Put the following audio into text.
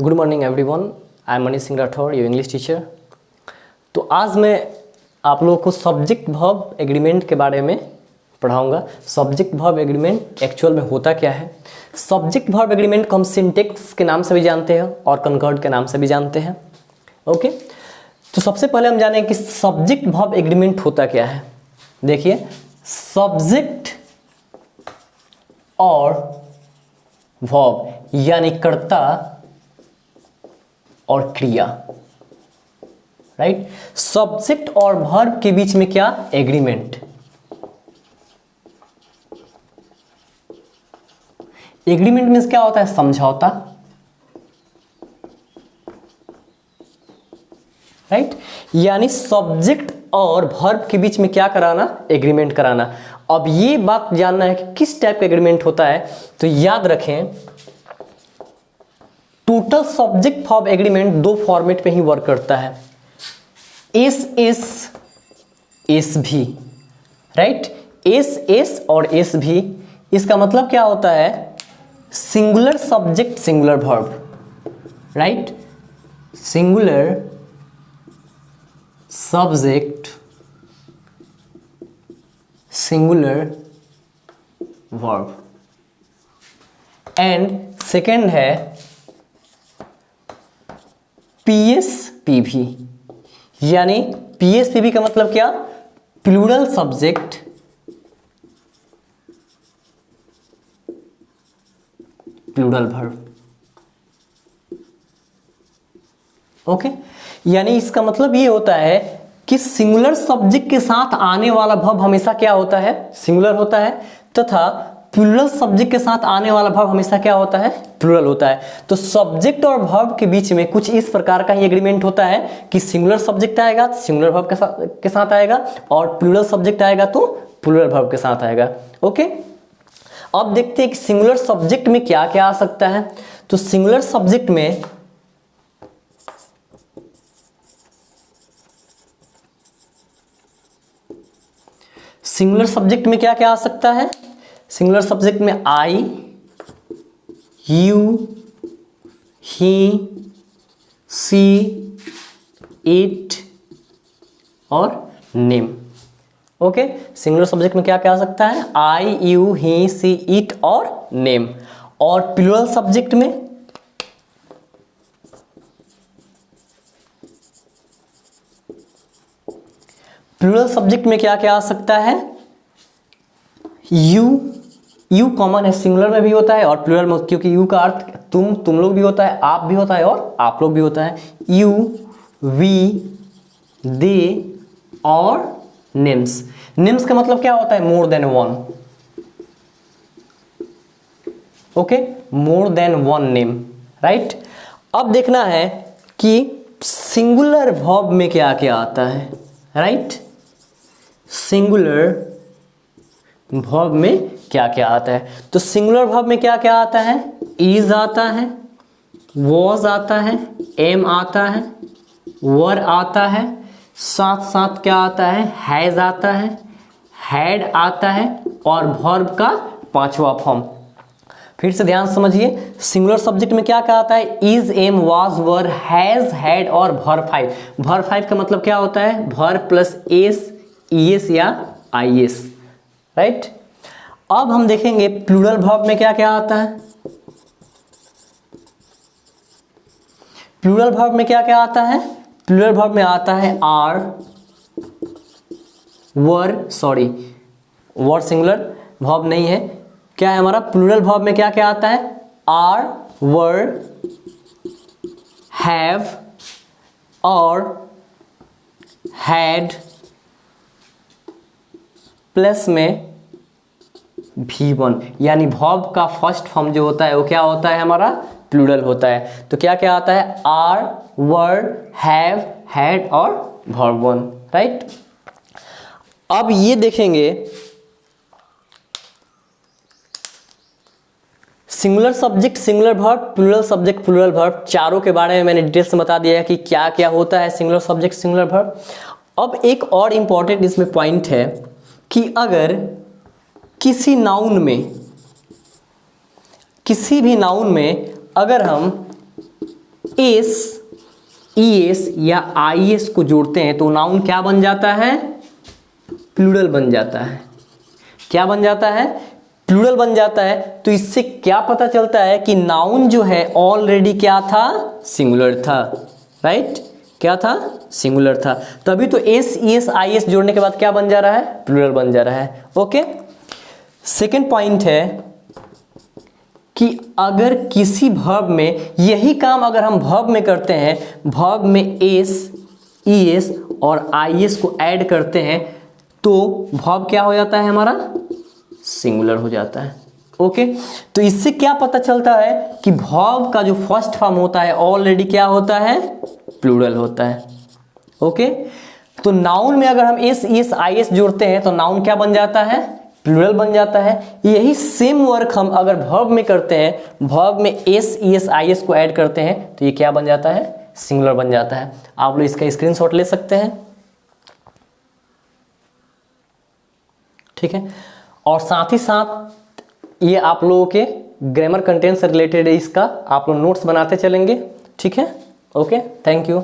Good morning everyone, I am Manish Singh Rathore, your English teacher. तो आज मैं आप लोगों को सब्जेक्ट वर्ब एग्रीमेंट के बारे में पढ़ाऊंगा। सब्जेक्ट वर्ब एग्रीमेंट एक्चुअल में होता क्या है। सब्जेक्ट वर्ब एग्रीमेंट को हम सिंटेक्स के नाम से भी जानते हैं और कनकॉर्ड के नाम से भी जानते हैं। ओके, तो सबसे पहले हम जानें कि सब्जेक्ट वर्ब एग्रीमेंट होता क्या है। देखिए, सब्जेक्ट और वर्ब यानी कर्ता और क्रिया, राइट। सब्जेक्ट और वर्ब के बीच में क्या? एग्रीमेंट। एग्रीमेंट मीन्स क्या होता है? समझौता, राइट। यानी सब्जेक्ट और वर्ब के बीच में क्या कराना? एग्रीमेंट कराना। अब ये बात जानना है कि किस टाइप का एग्रीमेंट होता है, तो याद रखें टोटल सब्जेक्ट वर्ब एग्रीमेंट दो फॉर्मेट पे ही वर्क करता है, एस भी, राइट। एस और एस भी। इसका मतलब क्या होता है? Singular subject singular verb, right. Singular subject singular verb. And second है पीएसपीवी, यानी पीएसपीवी का मतलब क्या? Plural subject plural verb. Okay, यानी इसका मतलब ये होता है कि सिंगुलर सब्जेक्ट के साथ आने वाला वर्ब हमेशा क्या होता है? सिंगुलर होता है, तथा प्लूरल सब्जेक्ट के साथ आने वाला वर्ब हमेशा क्या होता है? प्लूरल होता है। तो सब्जेक्ट और वर्ब के बीच में कुछ इस प्रकार का ही एग्रीमेंट होता है कि सिंगुलर सब्जेक्ट आएगा तो सिंगुलर वर्ब के साथ आएगा, और प्लूरल सब्जेक्ट आएगा तो प्लूरल वर्ब के साथ आएगा। ओके, अब देखते हैं कि सिंगुलर सब्जेक्ट में क्या क्या आ सकता है। तो सिंगुलर सब्जेक्ट में क्या क्या आ सकता है? सिंगुलर सब्जेक्ट में आई, यू, ही, सी, इट और नेम। ओके, सिंगुलर सब्जेक्ट में क्या क्या आ सकता है? आई, यू, ही, सी, इट और नेम। और प्लूरल सब्जेक्ट में क्या क्या आ सकता है? यू कॉमन है, सिंगुलर में भी होता है और प्लूरल में, क्योंकि यू का अर्थ तुम लोग भी होता है, आप भी होता है और आप लोग भी होता है। यू, वी, दे और नेम्स। नेम्स का मतलब क्या होता है? More than one. Okay, more than one name, right. अब देखना है कि सिंगुलर वर्ब में क्या क्या आता है, राइट। सिंगुलर वर्ब में क्या क्या आता है? तो सिंगुलर वर्ब में क्या क्या आता है? इज आता है, वॉज आता है, एम आता है, वर आता है, साथ साथ क्या आता है? हैज आता है, हैड आता है, और वर्ब का पांचवा फॉर्म। फिर से ध्यान समझिए, सिंगुलर सब्जेक्ट में क्या क्या आता है? Is, am, was, were, has, had और वर्ब फाइव। वर्ब फाइव का मतलब क्या होता है? वर्ब प्लस एस, ईएस या आईएस, राइट। अब हम देखेंगे प्लूरल वर्ब में क्या क्या आता है। प्लूरल वर्ब में क्या क्या आता है? प्लूरल वर्ब में आता है are, were, sorry were singular verb नहीं है, क्या है हमारा? प्लूरल वर्ब में क्या क्या आता है? आर, वर, हैव और हैड प्लस में V1, यानी वर्ब का फर्स्ट फॉर्म जो होता है वो क्या होता है? हमारा प्लूरल होता है। तो क्या क्या आता है? आर, वर, हैव, हैड और वर्ब वन, राइट। अब ये देखेंगे singular subject singular verb, plural subject plural verb, चारों के बारे में मैंने डिटेल से बता दिया है कि क्या क्या होता है सिंगुलर सब्जेक्ट सिंगुलर वर्ब। अब एक और इंपॉर्टेंट इसमें पॉइंट है कि अगर किसी नाउन में, किसी भी नाउन में अगर हम एस, ईएस या आईएस को जोड़ते हैं तो नाउन क्या बन जाता है? प्लूरल बन जाता है। क्या बन जाता है? प्लूरल बन जाता है। तो इससे क्या पता चलता है कि नाउन जो है ऑलरेडी क्या था? सिंगुलर था, राइट? क्या था? सिंगुलर था। तभी तो एस, ईएस, आईएस जोड़ने के बाद क्या बन जा रहा है? प्लूरल बन जा रहा है। ओके, सेकेंड पॉइंट है कि अगर किसी वर्ब में यही काम अगर हम वर्ब में करते हैं, वर्ब में एस, ईएस और आईएस को ऐड करते हैं तो वर्ब क्या हो जाता है हमारा? सिंगुलर हो जाता है। ओके, तो इससे क्या पता चलता है कि वर्ब का जो फर्स्ट फॉर्म होता है ऑलरेडी क्या होता है? प्लूरल होता है। ओके, तो नाउन में अगर हम एस, ईएस, आईएस जोड़ते हैं तो नाउन क्या बन जाता है? प्लूरल बन जाता है। यही सेम वर्क हम अगर वर्ब में करते हैं, वर्ब में एस, ईएस, आईएस को ऐड करते हैं तो ये क्या बन जाता है? सिंगुलर बन जाता है। आप लोग इसका स्क्रीनशॉट ले सकते हैं, ठीक है। और साथ ही साथ ये आप लोगों के ग्रामर कंटेंट से रिलेटेड है, इसका आप लोग नोट्स बनाते चलेंगे, ठीक है। Okay, thank you.